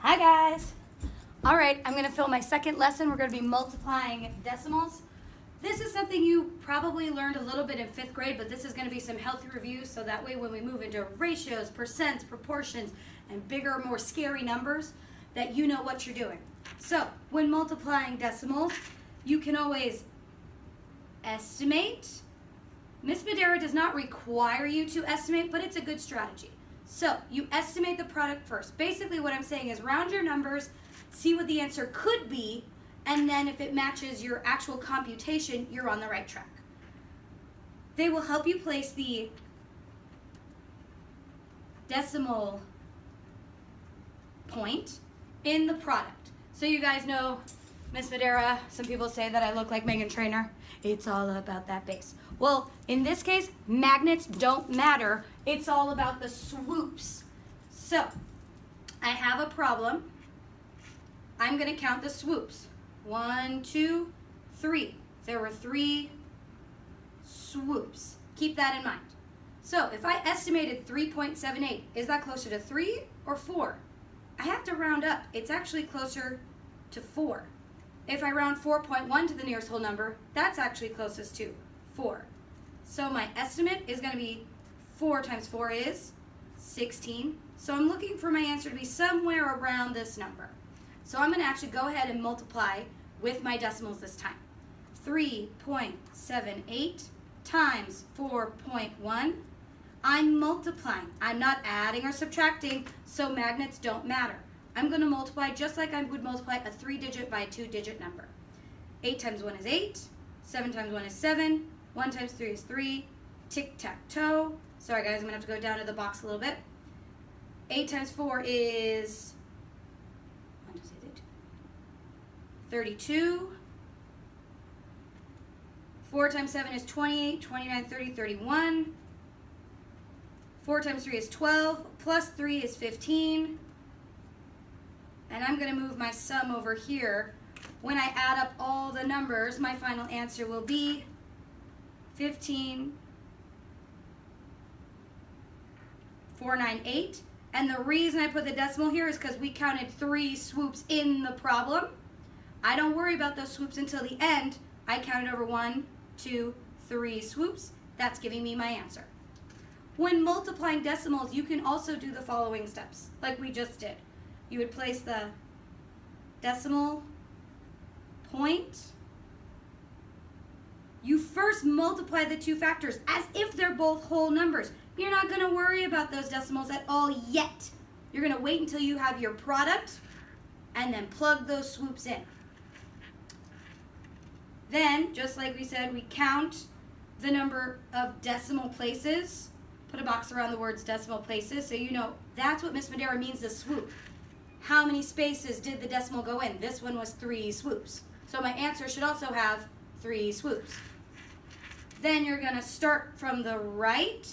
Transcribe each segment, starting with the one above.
Hi guys. All right, I'm gonna film my second lesson. We're gonna be multiplying decimals. This is something you probably learned a little bit in 5th grade, but this is gonna be some healthy reviews so that way when we move into ratios, percents, proportions, and bigger, more scary numbers, that you know what you're doing. So when multiplying decimals, you can always estimate. Miss Madera does not require you to estimate, but it's a good strategy. So you estimate the product first. Basically what I'm saying is round your numbers, see what the answer could be, and then if it matches your actual computation, you're on the right track. They will help you place the decimal point in the product. So you guys know Miss Madera, some people say that I look like Megan Trainor. It's all about that base. Well, in this case, magnets don't matter. It's all about the swoops. So, I have a problem. I'm going to count the swoops. 1, 2, 3. There were 3 swoops. Keep that in mind. So, if I estimated 3.78, is that closer to 3 or 4? I have to round up. It's actually closer to 4. If I round 4.1 to the nearest whole number, that's actually closest to 4. So my estimate is going to be 4 times 4 is 16. So I'm looking for my answer to be somewhere around this number. So I'm going to actually go ahead and multiply with my decimals this time. 3.78 times 4.1. I'm multiplying. I'm not adding or subtracting, so magnets don't matter. I'm going to multiply just like I would multiply a 3-digit by a 2-digit number. 8 times 1 is 8. 7 times 1 is 7. 1 times 3 is 3. Tic-tac-toe. Sorry guys, I'm going to have to go down to the box a little bit. 8 times 4 is 32. 4 times 7 is 28. 29, 30, 31. 4 times 3 is 12. Plus 3 is 15. And I'm going to move my sum over here. When I add up all the numbers, my final answer will be 15,498. And the reason I put the decimal here is because we counted 3 swoops in the problem. I don't worry about those swoops until the end. I counted over 1, 2, 3 swoops. That's giving me my answer. When multiplying decimals, you can also do the following steps, like we just did. You would place the decimal point. You first multiply the 2 factors as if they're both whole numbers. You're not going to worry about those decimals at all yet. You're going to wait until you have your product and then plug those swoops in. Then, just like we said, we count the number of decimal places. Put a box around the words decimal places so you know that's what Miss Madera means, the swoop. How many spaces did the decimal go in? This one was 3 swoops. So my answer should also have 3 swoops. Then you're going to start from the right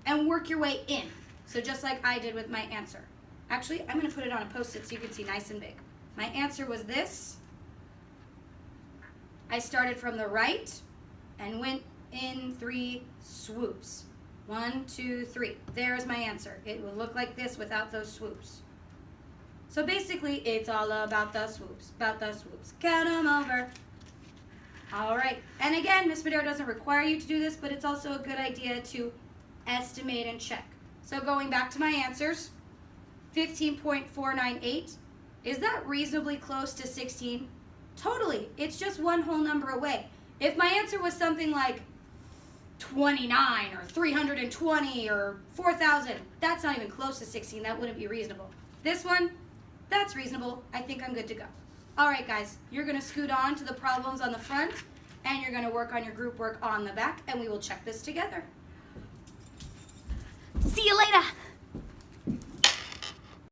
and work your way in. So just like I did with my answer. Actually, I'm going to put it on a Post-it so you can see nice and big. My answer was this. I started from the right and went in 3 swoops. 1, 2, 3. There's my answer. It will look like this without those swoops. So basically, it's all about the swoops. Count them over. All right. And again, Miss Madera doesn't require you to do this, but it's also a good idea to estimate and check. So going back to my answers, 15.498. Is that reasonably close to 16? Totally. It's just one whole number away. If my answer was something like 29 or 320 or 4,000, that's not even close to 16. That wouldn't be reasonable. This one, that's reasonable. I think I'm good to go. All right, guys, you're going to scoot on to the problems on the front, and you're going to work on your group work on the back, and we will check this together. See you later.